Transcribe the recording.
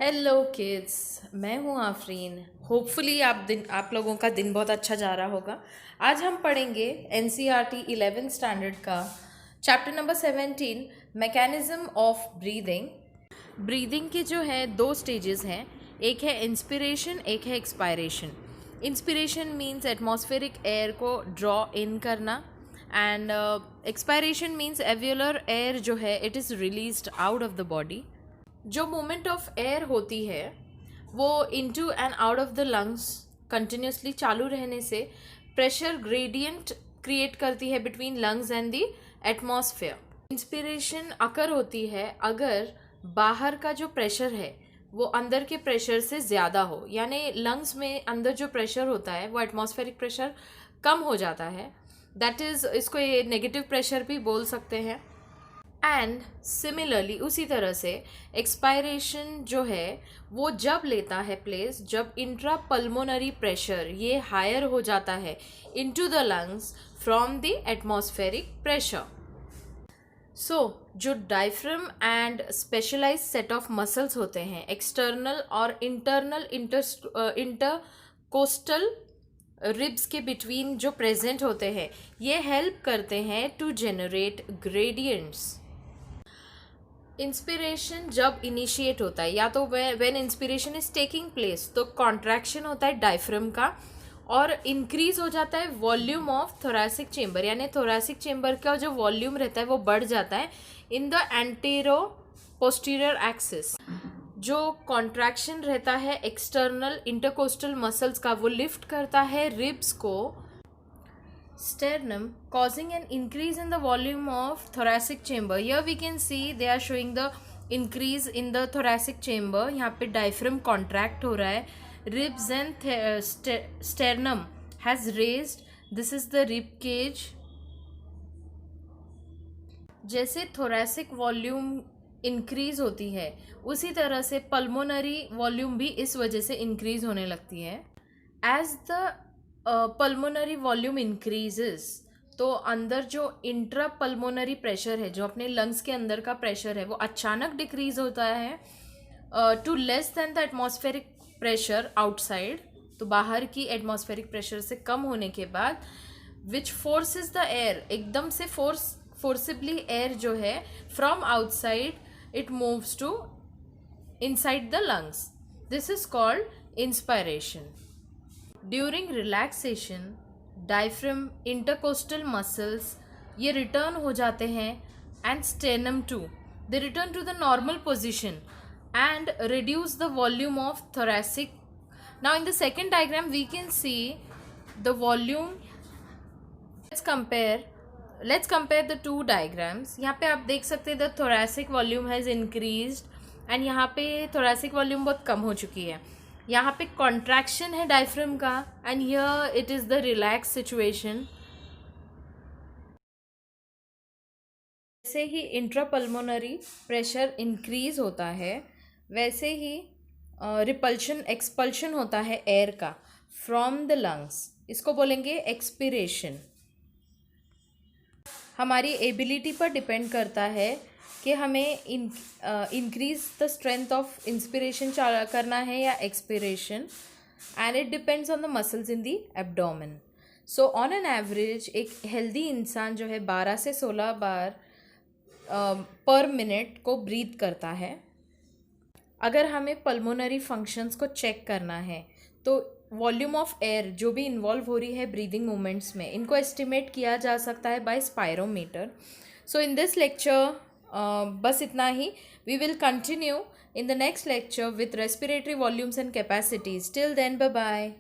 Hello kids. मैं हूँ Afreen. Hopefully आप लोगों का दिन बहुत अच्छा जा रहा होगा। आज हम पढ़ेंगे एनसीईआरटी 11th स्टैंडर्ड का chapter number 17 mechanism of breathing. Breathing के जो है दो स्टेजेस हैं, एक है इंस्पिरेशन, एक है expiration. Inspiration means atmospheric air को ड्रॉ इन करना and expiration means alveolar air जो है it is released out of the body. जो मूवमेंट ऑफ एयर होती है वो into and out of the lungs continuously चालू रहने से प्रेशर ग्रेडियंट क्रिएट करती है between lungs and the atmosphere. Inspiration occur होती है अगर बाहर का जो प्रेशर है वो अंदर के प्रेशर से ज़्यादा हो, यानी लंग्स में अंदर जो प्रेशर होता है वो एटमॉस्फेरिक प्रेशर कम हो जाता है। दैट इज़, इसको ये नेगेटिव प्रेशर भी बोल सकते हैं। एंड सिमिलरली उसी तरह से एक्सपायरेशन जो है वो जब लेता है प्लेस जब इंट्रा पल्मोनरी प्रेशर ये हायर हो जाता है into the lungs from the atmospheric pressure. So जो diaphragm and specialise set of muscles होते हैं एक्सटर्नल और इंटरनल इंटरकोस्टल रिब्स के बिटवीन जो प्रेजेंट होते हैं ये हेल्प करते हैं टू जनरेट ग्रेडियंट्स। इंस्पिरेशन जब इनिशिएट होता है या तो when inspiration is taking place तो कॉन्ट्रैक्शन होता है डायफ्राम का और इंक्रीज हो जाता है वॉल्यूम ऑफ थोरैसिक चेंबर, यानी थोरैसिक चेंबर का जो वॉल्यूम रहता है वो बढ़ जाता है in the antero posterior axis. जो कॉन्ट्रैक्शन रहता है एक्सटर्नल इंटरकोस्टल मसल्स का वो लिफ्ट करता है रिब्स को sternum, causing an increase in the volume of thoracic chamber. Here we can see they are showing the increase in the thoracic chamber. यहाँ पे diaphragm contract हो रहा है, ribs and sternum has raised. This is the rib cage. जैसे thoracic volume increase होती है उसी तरह से पल्मोनरी वॉल्यूम भी इस वजह से इंक्रीज होने लगती है। As the pulmonary volume increases तो अंदर जो इंट्रा पल्मोनरी प्रेशर है जो अपने लंग्स के अंदर का प्रेशर है वो अचानक डिक्रीज होता है to less than the atmospheric pressure outside. तो बाहर की एटमॉस्फेरिक प्रेशर से कम होने के बाद विच फोर्सेस द एयर, एकदम से फोर्सिबली एयर जो है from outside it moves to inside the lungs. This is called inspiration. During relaxation diaphragm intercostal muscles ये रिटर्न हो जाते हैं and sternum too they return to the normal position and reduce the volume of thoracic. Now in the second diagram we can see the volume. Let's compare the two diagrams. यहाँ पे आप देख सकते हैं the thoracic volume has increased and यहाँ पे thoracic volume बहुत कम हो चुकी है। यहाँ पे कॉन्ट्रैक्शन है डायफ्राम का and here it is the relax situation. जैसे ही इंट्रापल्मोनरी प्रेशर इंक्रीज होता है वैसे ही रिपल्शन एक्सपल्शन होता है एयर का फ्रॉम द लंग्स, इसको बोलेंगे एक्सपिरेशन। हमारी एबिलिटी पर डिपेंड करता है कि हमें increase the strength of inspiration करना है या expiration and it depends on the muscles in the abdomen. So on an average एक हेल्दी इंसान जो है 12 से 16 बार पर मिनट को ब्रीथ करता है। अगर हमें पल्मोनरी फंक्शंस को चेक करना है तो वॉल्यूम ऑफ एयर जो भी इन्वॉल्व हो रही है ब्रीदिंग मूवमेंट्स में इनको एस्टिमेट किया जा सकता है by spirometer. So in this lecture बस इतना ही। We will continue in the next lecture with respiratory volumes and capacities. Till then bye bye.